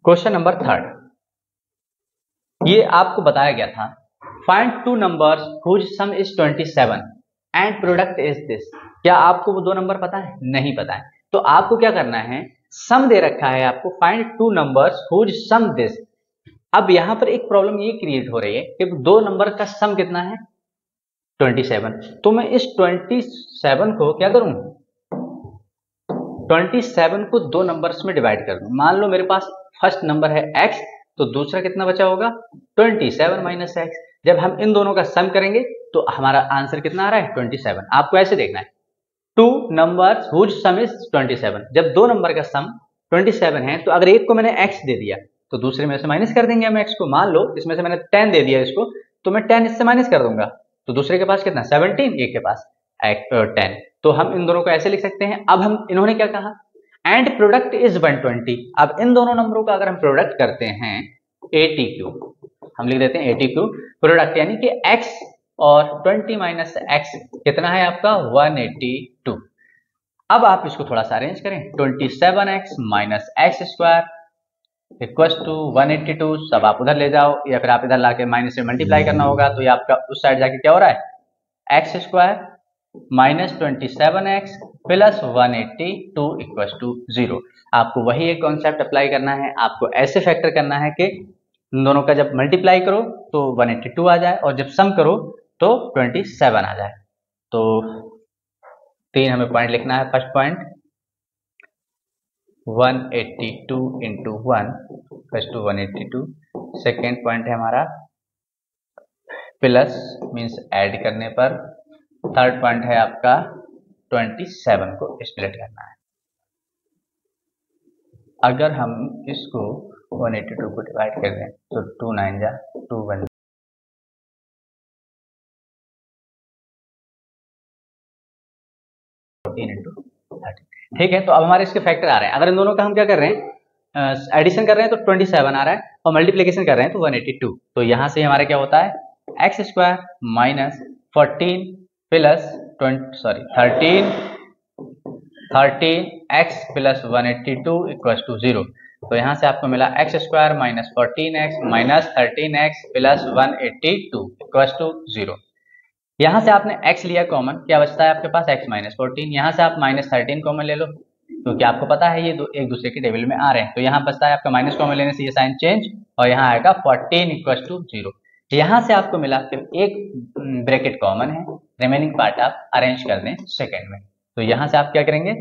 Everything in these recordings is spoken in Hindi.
क्वेश्चन नंबर 3, ये आपको बताया गया था, find two numbers whose sum is 27 and product is this. क्या आपको वो दो नंबर पता है? नहीं पता है। तो आपको क्या करना है, सम दे रखा है आपको, find two numbers whose sum this. अब यहां पर एक प्रॉब्लम ये क्रिएट हो रही है कि दो नंबर का सम कितना है, 27। तो मैं इस 27 को क्या करूं, 27 को दो नंबर्स में डिवाइड कर दूं। मान लो मेरे पास फर्स्ट नंबर है x, तो दूसरा कितना बचा होगा, 27 माइनस x। जब हम इन दोनों का सम करेंगे तो हमारा आंसर कितना आ रहा है, 27। आपको ऐसे देखना है, two numbers whose sum is 27। जब दो नंबर का सम 27 है तो अगर एक को मैंने x दे दिया तो दूसरे में से माइनस कर देंगे हम x को। मान लो इसमें से मैंने 10 दे दिया इसको, तो मैं 10 इससे माइनस कर दूंगा, तो दूसरे के पास कितना, 17, एक के पास 10। तो हम इन दोनों को ऐसे लिख सकते हैं। अब हम, इन्होंने क्या कहा, एंड प्रोडक्ट इज 120। अब इन दोनों नंबरों का अगर हम प्रोडक्ट करते हैं, ATQ, हम लिख देते हैं ATQ प्रोडक्ट, यानी कि x और 20 माइनस x कितना है आपका, 182। अब आप इसको थोड़ा सा अरेंज करें, 27x minus x square equal to 182। सब आप उधर ले जाओ या फिर आप इधर लाके माइनस से मल्टीप्लाई करना होगा, तो ये आपका उस साइड जाके क्या हो रहा है, x square minus 27x plus 182 equal to 0। आपको वही एक कॉन्सेप्ट अप्लाई करना है। आपको ऐसे फैक्टर करना है कि इन दोनों का जब मल्टीप्लाई करो तो 182 आ जाए और जब सम करो तो 27 आ जाए। तो 3 हमें पॉइंट लिखना है। First point 182 into 1 plus two 182। Second point है हमारा प्लस मीन्स ऐड करने पर। थर्ड पॉइंट है आपका 27 को स्प्लिट करना है। अगर हम इसको 182 को डिवाइड कर दें तो 2 9 जा 2 1 14 इंटू 30। ठीक है, तो अब हमारे इसके फैक्टर आ रहे हैं। अगर इन दोनों का हम क्या कर रहे हैं, एडिशन कर रहे हैं तो 27 आ रहा है और मल्टीप्लिकेशन कर रहे हैं तो 182। तो यहां से हमारा क्या होता है, x square minus 14 plus 13 x plus 182 equal to 0। तो यहां से आपको मिला x square minus 14x minus 13x plus 182 equal to 0। यहां से आपने x लिया कॉमन, क्या बचता है आपके पास, x माइनस 14। यहां से आप माइनस 13 कॉमन ले लो क्योंकि आपको पता है ये एक दूसरे के टेबल में आ रहे हैं। तो यहाँ बचता है आपका माइनस कॉमन लेने से ये साइन चेंज और यहाँ आएगा 14 इक्वल टू 0। यहां से आपको मिला, फिर एक ब्रैकेट कॉमन है, रिमेनिंग पार्ट आप अरेंज कर दें सेकेंड में। तो यहां से आप क्या करेंगे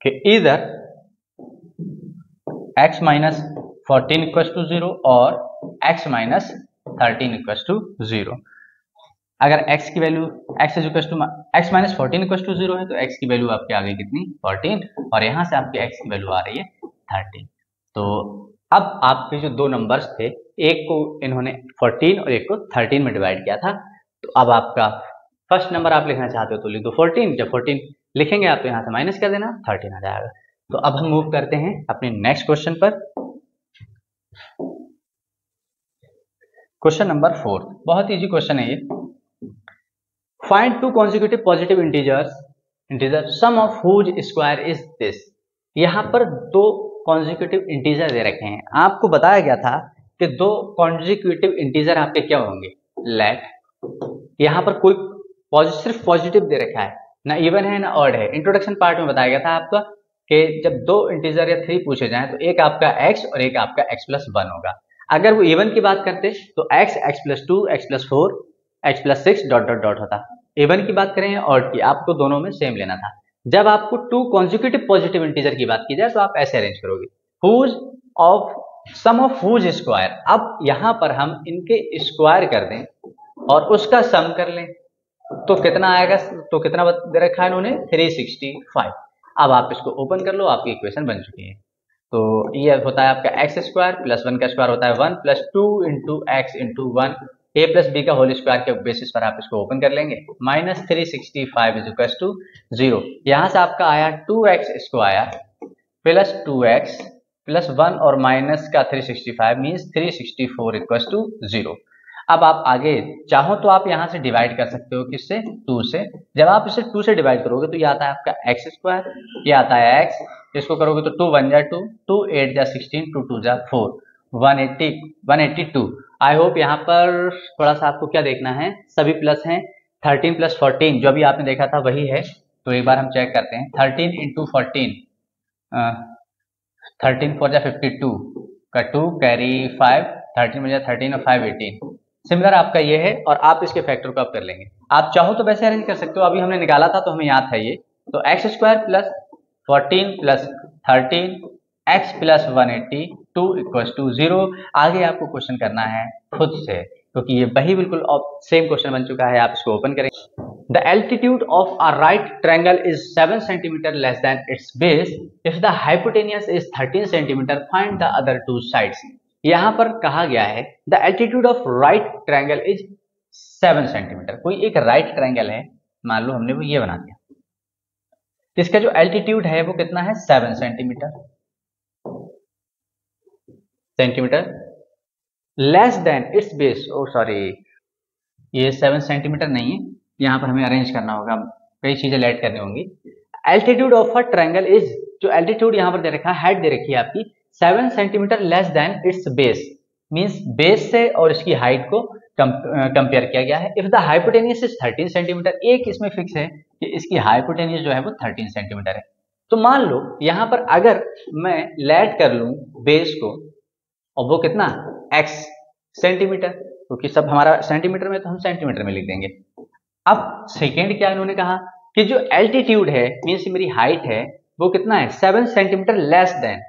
कि इधर x माइनस 14 इक्वल टू 0 और x माइनस 13 इक्वल टू 0। अगर x की value x minus 14 equal to 0 है तो x की वैल्यू आपकी आ गई कितनी, 14, और यहां से आपकी x की वैल्यू आ रही है 13। तो अब आपके जो दो नंबर्स थे, एक को इन्होंने 14 और एक को 13 में डिवाइड किया था। तो अब आपका फर्स्ट नंबर आप लिखना चाहते हो तो लिख दो 14, जब 14 लिखेंगे आप तो यहाँ से माइनस कर देना, 13 आ जाएगा। तो अब हम मूव करते हैं अपने नेक्स्ट क्वेश्चन पर। क्वेश्चन नंबर 4, बहुत इजी क्वेश्चन है ये। Find two consecutive positive integer sum of whose square is this. यहाँ पर दो कॉन्जिक्यूटिव इंटीजर दे रखे हैं। आपको बताया गया था कि दो कॉन्जिक्यूटिव इंटीजर आपके क्या होंगे, लेट यहाँ पर कोई सिर्फ पॉजिटिव दे रखा है, ना इवन है ना ऑड है। इंट्रोडक्शन पार्ट में बताया गया था आपका कि जब दो इंटीजर या 3 पूछे जाएं तो एक आपका x और एक आपका x प्लस 1 होगा। अगर वो इवन की बात करते तो x plus 2 x plus 4 x plus 6 dot dot dot होता। इवन की बात करें ऑड की, आपको दोनों में सेम लेना था। जब आपको टू कॉन्जिक्यूटिव पॉजिटिव इंटीजर की बात की जाए तो आप ऐसे अरेंज करोगे, whose of sum of whose square. अब यहां पर हम इनके स्क्वायर कर दें और उसका सम कर लें तो कितना आएगा, तो कितना दे रखा है इन्होंने, 365। अब आप इसको ओपन कर लो, आपकी इक्वेशन बन चुकी है। तो ये होता है आपका एक्स स्क्वायर प्लस 1 का स्क्वायर होता है 1 plus 2 into x into 1 a plus b का होल स्क्वायर के बेसिस पर आप इसको ओपन कर लेंगे। Minus 365 is equal to 0। यहां से आपका आया 2x square plus 2x plus 1 और माइनस का 365 मीन्स 364 इक्वल टू 0। अब आप आगे चाहो तो आप यहां से डिवाइड कर सकते हो, किससे, 2 से। जब आप इसे 2 से डिवाइड करोगे तो ये आता है आपका एक्स स्क्वायर, ये आता है x, इसको करोगे तो 2 1 जा 2, 2 8 जा 16, 2 2 जा 4, 182। आई होप यहाँ पर थोड़ा सा आपको क्या देखना है, सभी प्लस हैं। 13 + 14 जो अभी आपने देखा था वही है, तो एक बार हम चेक करते हैं। 13 × 14, 13 4 जा 52 का 2 कैरी 5, 13 में जा 13 और 5 18। सिमिलर आपका ये है, और आप इसके फैक्टर को आप कर लेंगे। आप चाहो तो वैसे अरेंज कर सकते हो, अभी हमने निकाला था तो हमें याद था ये। तो x² + 14 + 13 x + 180 2 = 0। आगे आपको क्वेश्चन करना है खुद से, क्योंकि ये वही बिल्कुल सेम क्वेश्चन बन चुका है। आप इसको ओपन करें। The altitude of a right triangle is 7 cm less than its base. If the hypotenuse is 13 cm, find the other two sides. यहाँ पर कहा गया है the altitude of right triangle is 7 cm। कोई एक right triangle है, मान लो हमने वो ये बना दिया, इसका जो एल्टीट्यूड है वो कितना है, 7 centimetre less than its base. Oh sorry, ये 7 सेंटीमीटर नहीं है, यहाँ पर हमें अरेंज करना होगा, कई चीजें ऐड करनी होंगी। Altitude of a triangle is, जो एल्टीट्यूड यहाँ पर दे रखा है, हाइट दे रखी है आपकी 7 centimetre less than its base, means base से और इसकी हाइट को कंपेयर किया गया है। If the hypotenuse is 13 centimetre, एक इसमें फिक्स है कि इसकी हाइपोटेनियस जो है वो 13 सेंटीमीटर है। तो मान लो यहाँ पर अगर मैं लेट कर लूं बेस को, और वो कितना, x सेंटीमीटर, क्योंकि सब हमारा सेंटीमीटर में, तो हम सेंटीमीटर में लिख देंगे। अब सेकेंड क्या इन्होंने कहा कि जो एल्टीट्यूड है, मीन्स मेरी हाइट है, वो कितना है, 7 centimetre less then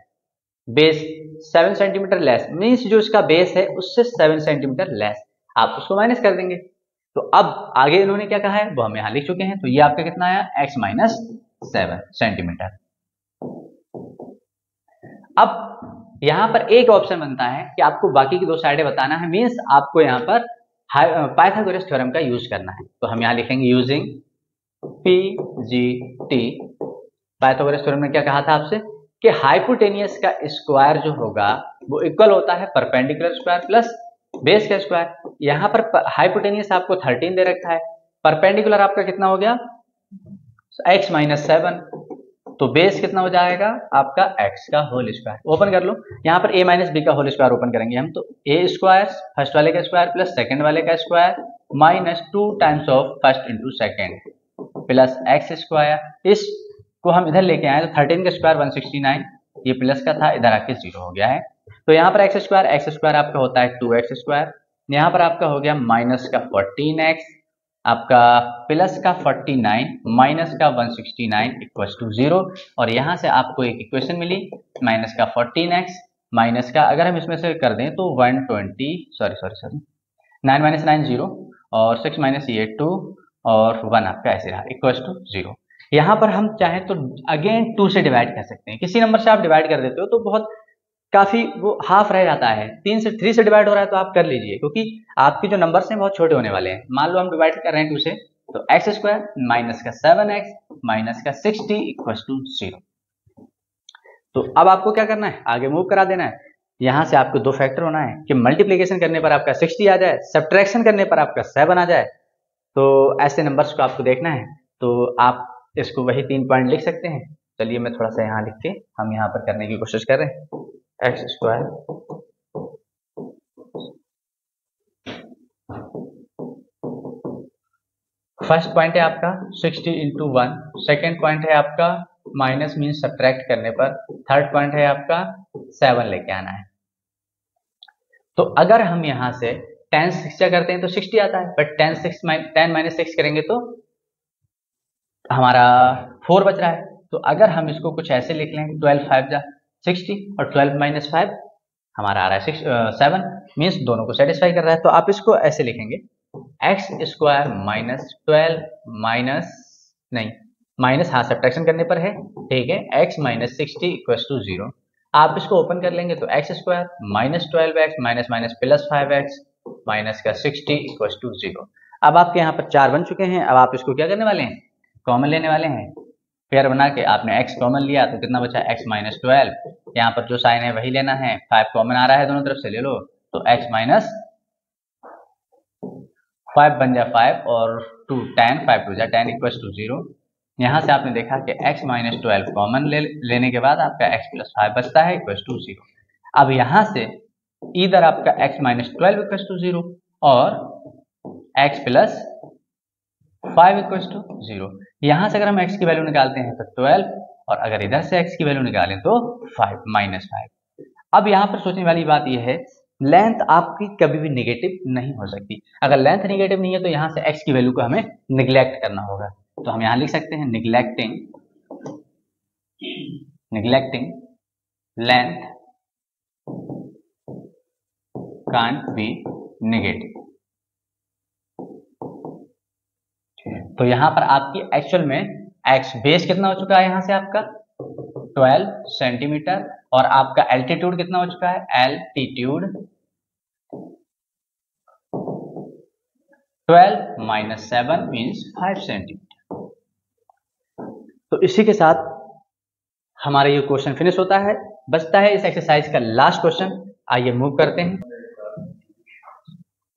base. 7 centimetre less means जो इसका बेस है उससे 7 सेंटीमीटर लेस, आप उसको माइनस कर देंगे। तो अब आगे इन्होंने क्या कहा है वो हम यहां लिख चुके हैं। तो ये आपका कितना आया, x - 7 सेंटीमीटर। अब यहां पर एक ऑप्शन बनता है कि आपको बाकी की दो साइडें बताना है, मीन्स आपको यहां पर पाइथागोरस थ्योरम का यूज करना है। तो हम यहां लिखेंगे यूजिंग PGT। पाइथागोरस थ्योरम ने क्या कहा था आपसे कि हाइपोटेनियस का स्क्वायर जो होगा वो इक्वल होता है परपेंडिकुलर स्क्वायर प्लस बेस का स्क्वायर। यहां पर हाइपोटेनियस आपको 13 दे रखा है, परपेंडिकुलर आपका कितना हो गया, x - 7, तो बेस कितना हो जाएगा आपका x का होल स्क्वायर। ओपन कर लो, यहाँ पर a - b का होल स्क्वायर ओपन करेंगे हम, तो a² फर्स्ट वाले का स्क्वायर प्लस सेकंड वाले का square -2 times of first into second plus x²। इसको हम इधर लेके आए तो 13 का स्क्वायर 169, ये प्लस का था, इधर आके 0 हो गया है। तो यहाँ पर x² आपका होता है 2x², यहाँ पर आपका हो गया माइनस का 14x, आपका प्लस का 49 माइनस का 169 = 0। और यहाँ से आपको एक इक्वेशन मिली, माइनस का 14x माइनस का, अगर हम इसमें से कर दें तो 120, सॉरी 9 - 9 0, और 6 - ये 2, और 1 आपका ऐसे रहा = 0। यहाँ पर हम चाहें तो अगेन 2 से डिवाइड कर सकते हैं। किसी नंबर से आप डिवाइड कर देते हो तो बहुत काफी वो हाफ रह जाता है, 3 से डिवाइड हो रहा है तो आप कर लीजिए, क्योंकि आपके जो नंबर्स हैं बहुत छोटे होने वाले हैं। मान लो हम डिवाइड कर रहे हैं 2 से, तो x² माइनस का 7x माइनस का 60 = 0। तो अब आपको क्या करना है, आगे मूव करा देना है। यहां से आपको 2 फैक्टर होना है कि मल्टीप्लीकेशन करने पर आपका 60 आ जाए, सब्ट्रैक्शन करने पर आपका 7 आ जाए। तो ऐसे नंबर्स को आपको देखना है, तो आप इसको वही 3 पॉइंट लिख सकते हैं। चलिए मैं थोड़ा सा यहाँ लिख के हम यहाँ पर करने की कोशिश कर रहे हैं। x², फर्स्ट पॉइंट है आपका 60 × 1, सेकेंड पॉइंट है आपका माइनस मीन सब्ट्रैक्ट करने पर, थर्ड पॉइंट है आपका 7 लेके आना है। तो अगर हम यहां से 10 6 करते हैं तो 60 आता है, बट 10 - 6 करेंगे तो हमारा 4 बच रहा है। तो अगर हम इसको कुछ ऐसे लिख लें, 12 5 जा 60 और 12 - 5 हमारा आ रहा है 7, मीन्स दोनों को सेटिस्फाई कर रहा है। तो आप इसको ऐसे लिखेंगे, x² - 12 माइनस हाँ सब्ट्रैक्शन करने पर है, ठीक है, x - 60 = 0। आप इसको ओपन कर लेंगे तो x² - 12x minus minus plus 5x minus का 60 = 0। अब आपके यहाँ पर 4 बन चुके हैं। अब आप इसको क्या करने वाले हैं, कॉमन लेने वाले हैं। पेयर बना के आपने x कॉमन लिया तो कितना बचा, x - 12, यहाँ पर जो साइन है वही लेना है, 5 कॉमन आ रहा है दोनों तरफ से, ले लो, तो x - 5 बन जाए 5 और 2 10, 5 2 10 = 0। यहां से आपने देखा कि x माइनस 12 कॉमन लेने के बाद आपका x प्लस 5 बचता है इक्वल टू 0। अब यहां से इधर आपका x माइनस 12 इक्वल टू 0 और x प्लस 5 इक्वल टू 0। यहां से अगर हम x की वैल्यू निकालते हैं तो 12 और अगर इधर से x की वैल्यू निकालें तो 5 माइनस 5। अब यहां पर सोचने वाली बात यह है, लेंथ आपकी कभी भी नेगेटिव नहीं हो सकती। अगर लेंथ नेगेटिव नहीं है तो यहां से x की वैल्यू को हमें निग्लेक्ट करना होगा। तो हम यहां लिख सकते हैं neglecting length can't be negative. तो यहां पर आपकी एक्चुअल में x बेस कितना हो चुका है, यहां से आपका 12 सेंटीमीटर और आपका एल्टीट्यूड कितना हो चुका है, एल्टीट्यूड 12 माइनस 7 मीन्स 5 सेंटीमीटर। तो इसी के साथ हमारा ये क्वेश्चन फिनिश होता है। बचता है इस एक्सरसाइज का लास्ट क्वेश्चन। आइए मूव करते हैं।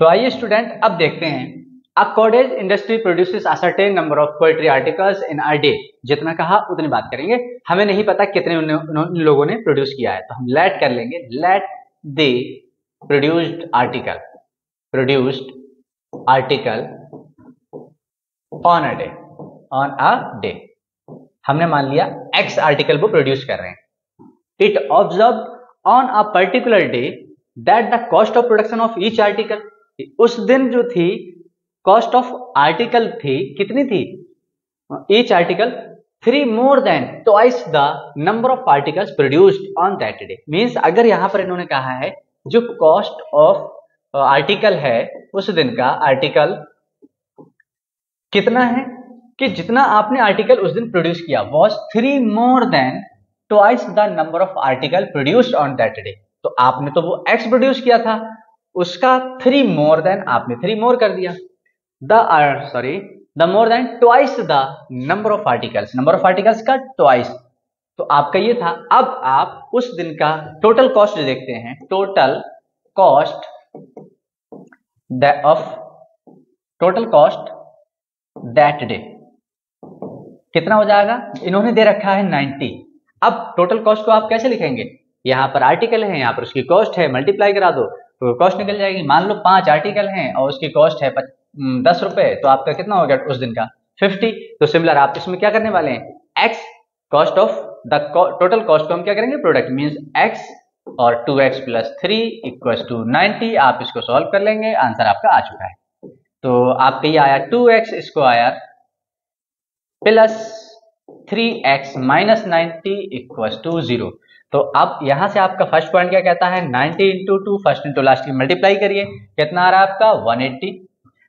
तो आइए स्टूडेंट अब देखते हैं, a cottage industry produces a certain number of poetry articles in a day. जितना कहा उतनी बात करेंगे, हमें नहीं पता कितने उन लोगों ने प्रोड्यूस किया है, तो हम लेट कर लेंगे, let they produced article on a day. हमने मान लिया x आर्टिकल वो प्रोड्यूस कर रहे हैं। It observe on a particular day that the cost of production of each article. उस दिन जो थी कॉस्ट ऑफ आर्टिकल थी कितनी थी, each article 3 more than twice the number of articles produced on that day. Means अगर यहां पर इन्होंने कहा है जो कॉस्ट ऑफ आर्टिकल है उस दिन का आर्टिकल कितना है, कि जितना आपने आर्टिकल उस दिन प्रोड्यूस किया was 3 more than twice the number of article produced on that day. तो आपने तो वो x प्रोड्यूस किया था, उसका 3 मोर देन आपने 3 मोर कर दिया, the more than twice the number of articles का ट्वाइस। तो आपका ये था। अब आप उस दिन का टोटल कॉस्ट देखते हैं, टोटल कॉस्ट दैट डे कितना हो जाएगा, इन्होंने दे रखा है 90। अब टोटल कॉस्ट को आप कैसे लिखेंगे, यहां पर आर्टिकल है, यहां पर उसकी कॉस्ट है, मल्टीप्लाई करा दो तो कॉस्ट निकल जाएगी। मान लो 5 आर्टिकल हैं और उसकी कॉस्ट है 10 रुपए, तो आपका कितना हो गया उस दिन का 50। तो सिमिलर आप इसमें क्या करने वाले हैं, x cost of the total cost को हम क्या करेंगे, प्रोडक्ट मीन्स x और 2x प्लस 3 इक्वल टू 90। आप इसको सॉल्व कर लेंगे, आंसर आपका आ चुका है। तो आपका ये आया 2x square plus 3x minus 90 equal to 0। तो अब यहां से आपका फर्स्ट पॉइंट क्या कहता है, 90 इंटू 2 फर्स्ट इंटू लास्ट की मल्टीप्लाई करिए, कितना आ रहा है आपका 180।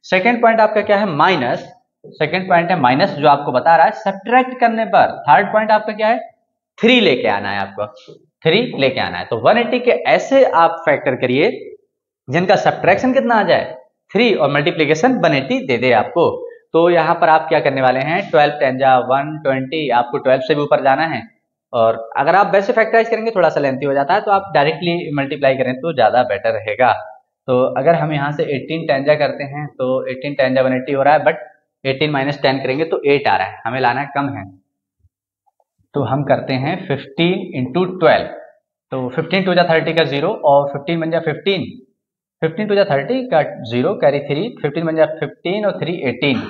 सेकेंड पॉइंट आपका क्या है, माइनस, सेकेंड पॉइंट है माइनस जो आपको बता रहा है सब्ट्रैक्ट करने पर। थर्ड पॉइंट आपका क्या है, 3 लेके आना है, आपको 3 लेके आना है। तो 180 के ऐसे आप फैक्टर करिए जिनका सब्ट्रैक्शन कितना आ जाए 3 और मल्टीप्लीकेशन 180 दे दे आपको। तो यहाँ पर आप क्या करने वाले हैं, 12 10 जा 120, आपको 12 से भी ऊपर जाना है। और अगर आप वैसे फैक्टराइज करेंगे थोड़ा सा लेंथी हो जाता है, तो आप डायरेक्टली मल्टीप्लाई करें तो ज़्यादा बेटर रहेगा। तो अगर हम यहाँ से 18 10 जा करते हैं तो 18 10 जा 180 हो रहा है, बट 18 माइनस 10 करेंगे तो 8 आ रहा है, हमें लाना कम है। तो हम करते हैं 15 इंटू 12, तो 15 टू जा 30 का 0 और 15 बन जा 15 टू जा 30 का 0 कैरी 3, 15 बन जा 15 और 3 18।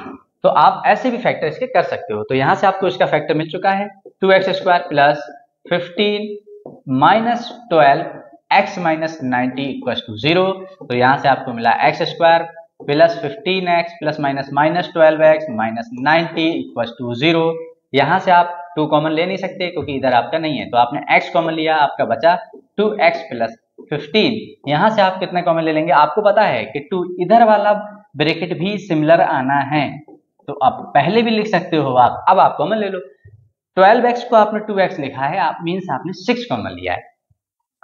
तो आप ऐसे भी फैक्टर इसके कर सकते हो। तो यहां से आपको इसका फैक्टर मिल चुका है, 2x square plus 15 minus 12 x minus 90 equal to 0। तो यहां से आपको मिला x square plus 15x plus minus minus 12x minus 90 equal to 0। यहां से आप 2 कॉमन ले नहीं सकते क्योंकि इधर आपका नहीं है, तो आपने x कॉमन लिया, आपका बचा 2x प्लस 15। यहां से आप कितना कॉमन ले लेंगे, आपको पता है कि 2 इधर वाला ब्रैकेट भी सिमिलर आना है, तो आप पहले भी लिख सकते हो आप। अब आप कॉमन ले लो, 12x को आपने 2x लिखा है, आप मीन्स आपने 6 कॉमन लिया है।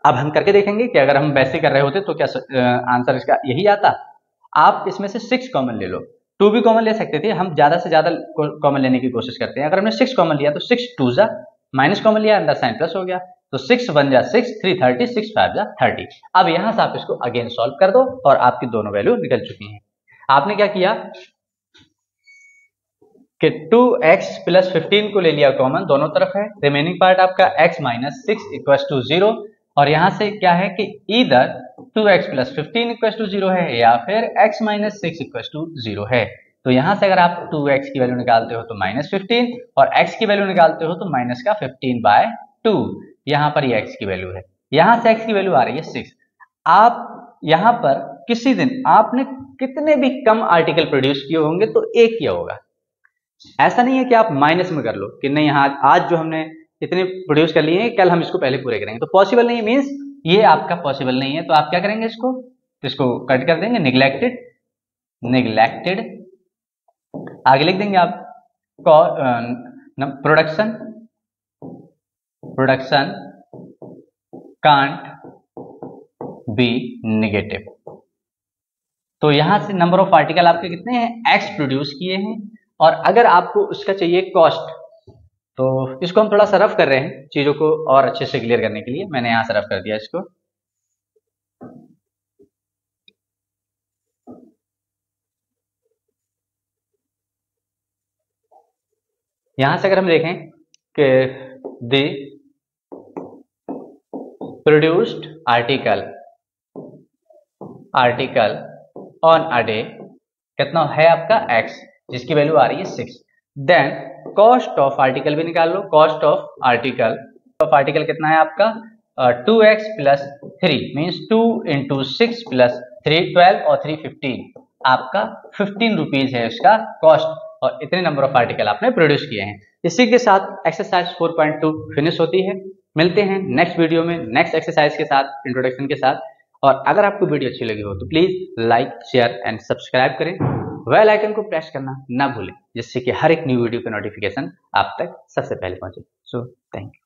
अब हम करके देखेंगे कि अगर हम वैसे कर रहे होते तो क्या आंसर इसका यही आता। आप इसमें से 6 कॉमन ले लो, 2 भी कॉमन ले सकते थे, हम ज्यादा से ज्यादा कॉमन लेने की कोशिश करते हैं। अगर हमने 6 कॉमन लिया तो 6 2 जा माइनस कॉमन लिया, अंदर साइन प्लस हो गया, तो 6 1 जा 6, 3 30, 6 5 जा 30। अब यहां से आप इसको अगेन सॉल्व कर दो और आपकी दोनों वैल्यू निकल चुकी हैं। आपने क्या किया, कि 2x प्लस 15 को ले लिया कॉमन, दोनों तरफ है, रिमेनिंग पार्ट आपका x माइनस 6 इक्वल टू 0, और यहाँ से क्या है कि इधर 2x प्लस 15 इक्वल टू 0 है या फिर x माइनस 6 इक्वल टू 0 है। तो यहाँ से अगर आप 2x की वैल्यू निकालते हो तो माइनस 15 और x की वैल्यू निकालते हो तो माइनस का 15/2, यहाँ पर ये x की वैल्यू है, यहाँ से x की वैल्यू आ रही है 6। आप यहाँ पर किसी दिन आपने कितने भी कम आर्टिकल प्रोड्यूस किए होंगे तो एक किया होगा, ऐसा नहीं है कि आप माइनस में कर लो कि नहीं आज जो हमने इतने प्रोड्यूस कर लिए हैं कल हम इसको पहले पूरे करेंगे, तो पॉसिबल नहीं है, मीन्स ये आपका पॉसिबल नहीं है। तो आप क्या करेंगे, इसको तो इसको कट कर देंगे, निग्लेक्टेड आगे लिख देंगे आप प्रोडक्शन कांट बी नेगेटिव। तो यहां से नंबर ऑफ आर्टिकल आपके कितने हैं, x प्रोड्यूस किए हैं, और अगर आपको उसका चाहिए कॉस्ट, तो इसको हम थोड़ा सा रफ कर रहे हैं चीजों को और अच्छे से क्लियर करने के लिए, मैंने यहां से रफ कर दिया इसको। यहां से अगर हम देखें कि the produced article on a day कितना है आपका x, जिसकी वैल्यू आ रही है 6, देन कॉस्ट ऑफ आर्टिकल भी निकाल लो, कॉस्ट ऑफ आर्टिकल कितना है आपका 2x plus 3 means 2 into 6 plus 3 12 और 3 15, आपका 15 रुपीज है उसका कॉस्ट, और इतने नंबर ऑफ आर्टिकल आपने प्रोड्यूस किए हैं। इसी के साथ एक्सरसाइज 4.2 फिनिश होती है। मिलते हैं नेक्स्ट वीडियो में नेक्स्ट एक्सरसाइज के साथ, इंट्रोडक्शन के साथ। और अगर आपको वीडियो अच्छी लगी हो तो please like share and subscribe करें, बेल आइकन को प्रेस करना ना भूलें, जिससे कि हर एक न्यू वीडियो का नोटिफिकेशन आप तक सबसे पहले पहुंचे। So thank you.